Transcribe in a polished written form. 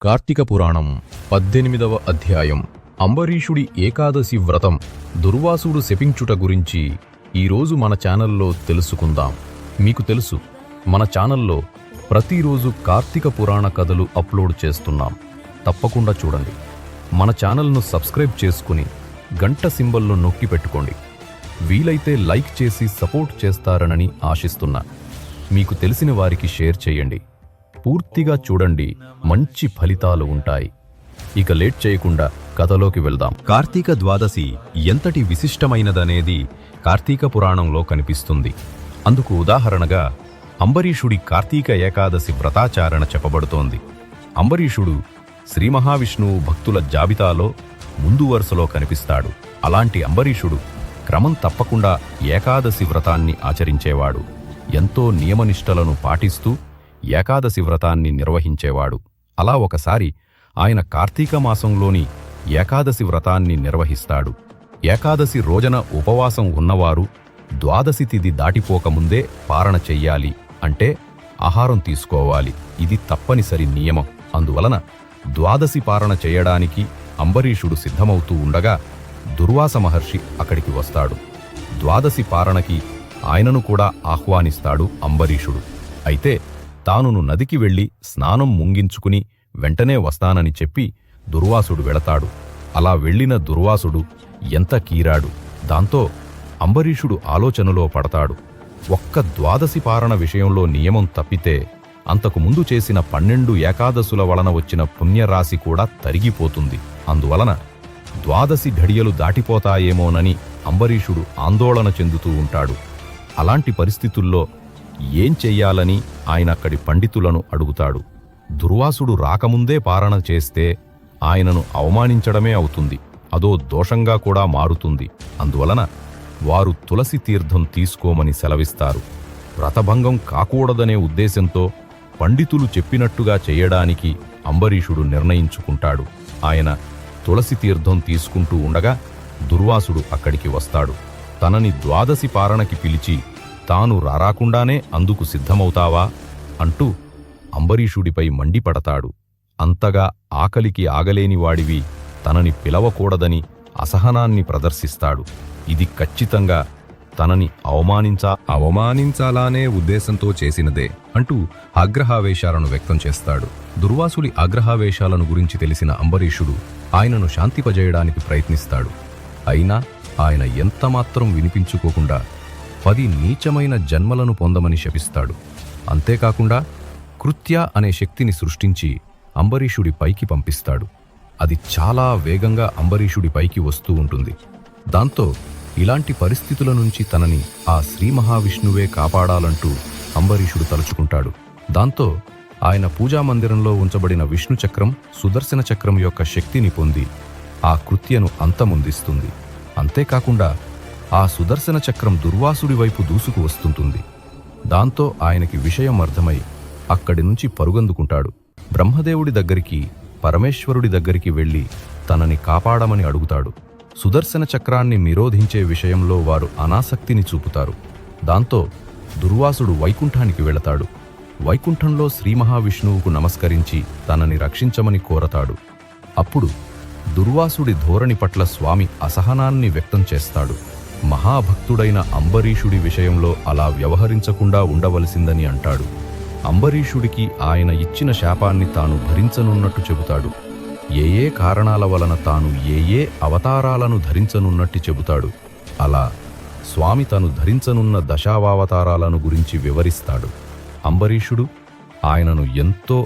కార్తీక పురాణం 18వ అధ్యాయం అంబరీషుడి ఏకాదశి వ్రతం దుర్వాసుడు శపించుట గురించి ఈరోజు మన ఛానల్లో తెలుసుకుందాం. మీకు తెలుసు, మన ఛానల్లో ప్రతిరోజు కార్తీక పురాణ కథలు అప్లోడ్ చేస్తున్నాం. తప్పకుండా చూడండి. మన ఛానల్ను సబ్స్క్రైబ్ చేసుకుని గంట సింబల్ను నొక్కి పెట్టుకోండి. వీలైతే లైక్ చేసి సపోర్ట్ చేస్తారనని ఆశిస్తున్నా. మీకు తెలిసిన వారికి షేర్ చేయండి. పూర్తిగా చూడండి, మంచి ఫలితాలు ఉంటాయి. ఇక లేట్ చేయకుండా కథలోకి వెళ్దాం. కార్తీక ద్వాదశి ఎంతటి విశిష్టమైనదనేది కార్తీక పురాణంలో కనిపిస్తుంది. అందుకు ఉదాహరణగా అంబరీషుడి కార్తీక ఏకాదశి వ్రతాచారణ చెప్పబడుతోంది. అంబరీషుడు శ్రీ మహావిష్ణువు భక్తుల జాబితాలో ముందు వరుసలో కనిపిస్తాడు. అలాంటి అంబరీషుడు క్రమం తప్పకుండా ఏకాదశి వ్రతాన్ని ఆచరించేవాడు. ఎంతో నియమనిష్టలను పాటిస్తూ ఏకాదశి వ్రతాన్ని నిర్వహించేవాడు. అలా ఒకసారి ఆయన కార్తీక మాసంలోని ఏకాదశి వ్రతాన్ని నిర్వహిస్తాడు. ఏకాదశి రోజున ఉపవాసం ఉన్నవారు ద్వాదశి తిథి దాటిపోకముందే పారణ చెయ్యాలి, అంటే ఆహారం తీసుకోవాలి. ఇది తప్పనిసరి నియమం. అందువలన ద్వాదశి పారణ చేయడానికి అంబరీషుడు సిద్ధమవుతూ ఉండగా దుర్వాస మహర్షి అక్కడికి వస్తాడు. ద్వాదశి పారణకి ఆయనను కూడా ఆహ్వానిస్తాడు అంబరీషుడు. అయితే తానును నదికి వెళ్లి స్నానం ముంగించుకుని వెంటనే వస్తానని చెప్పి దుర్వాసుడు వెళతాడు. అలా వెళ్లిన దుర్వాసుడు ఎంత కీరాడు. దాంతో అంబరీషుడు ఆలోచనలో పడతాడు. ఒక్క ద్వాదశి పారణ విషయంలో నియమం తప్పితే అంతకు ముందు చేసిన 12 ఏకాదశుల వలన వచ్చిన పుణ్యరాశి కూడా తరిగిపోతుంది. అందువలన ద్వాదశి ఘడియలు దాటిపోతాయేమోనని అంబరీషుడు ఆందోళన చెందుతూ ఉంటాడు. అలాంటి పరిస్థితుల్లో ఏం చెయ్యాలని ఆయనక్కడి పండితులను అడుగుతాడు. దుర్వాసుడు రాకముందే పారణ చేస్తే ఆయనను అవమానించడమే అవుతుంది. అదో దోషంగా కూడా మారుతుంది. అందువలన వారు తులసి తీర్థం తీసుకోమని సెలవిస్తారు. వ్రతభంగం కాకూడదనే ఉద్దేశంతో పండితులు చెప్పినట్టుగా చెయ్యడానికి అంబరీషుడు నిర్ణయించుకుంటాడు. ఆయన తులసి తీర్థం తీసుకుంటూ ఉండగా దుర్వాసుడు అక్కడికి వస్తాడు. తనని ద్వాదశి పారణకి పిలిచి తాను రారాకుండానే అందుకు సిద్ధమవుతావా అంటూ అంబరీషుడిపై మండిపడతాడు. అంతగా ఆకలికి ఆగలేనివాడివి తనని పిలవకూడదని అసహనాన్ని ప్రదర్శిస్తాడు. ఇది ఖచ్చితంగా తనని అవమానించాలనే ఉద్దేశంతో చేసినదే అంటూ ఆగ్రహావేశాలను వ్యక్తం చేస్తాడు. దుర్వాసుడి ఆగ్రహావేశాలను గురించి తెలిసిన అంబరీషుడు ఆయనను శాంతిపజేయడానికి ప్రయత్నిస్తాడు. అయినా ఆయన ఎంతమాత్రం వినిపించుకోకుండా 10 నీచమైన జన్మలను పొందమని శపిస్తాడు. అంతేకాకుండా కృత్య అనే శక్తిని సృష్టించి అంబరీషుడి పైకి పంపిస్తాడు. అది చాలా వేగంగా అంబరీషుడి పైకి వస్తూ ఉంటుంది. దాంతో ఇలాంటి పరిస్థితుల నుంచి తనని ఆ శ్రీ మహావిష్ణువే కాపాడాలంటూ అంబరీషుడు తలుచుకుంటాడు. దాంతో ఆయన పూజామందిరంలో ఉంచబడిన విష్ణు చక్రం సుదర్శన చక్రం యొక్క శక్తిని పొంది ఆ కృత్యను అంతమొందిస్తుంది. అంతేకాకుండా ఆ సుదర్శన చక్రం దుర్వాసుడి వైపు దూసుకు వస్తుంటుంది. దాంతో ఆయనకి విషయం అర్థమై అక్కడి నుంచి పరుగందుకుంటాడు. బ్రహ్మదేవుడి దగ్గరికి, పరమేశ్వరుడి దగ్గరికి వెళ్లి తనని కాపాడమని అడుగుతాడు. సుదర్శన చక్రాన్ని నిరోధించే విషయంలో వారు అనాసక్తిని చూపుతారు. దాంతో దుర్వాసుడు వైకుంఠానికి వెళతాడు. వైకుంఠంలో శ్రీ మహావిష్ణువుకు నమస్కరించి తనని రక్షించమని కోరతాడు. అప్పుడు దుర్వాసుడి ధోరణి పట్ల స్వామి అసహనాన్ని వ్యక్తం చేస్తాడు. మహాభక్తుడైన అంబరీషుడి విషయంలో అలా వ్యవహరించకుండా ఉండవలసిందని అంటాడు. అంబరీషుడికి ఆయన ఇచ్చిన శాపాన్ని తాను భరించనున్నట్టు చెబుతాడు. ఏ కారణాల వలన తాను ఏ అవతారాలను ధరించనున్నట్టు చెబుతాడు. అలా స్వామి తను ధరించనున్న దశావతారాలను గురించి వివరిస్తాడు. అంబరీషుడు ఆయనను ఎంతో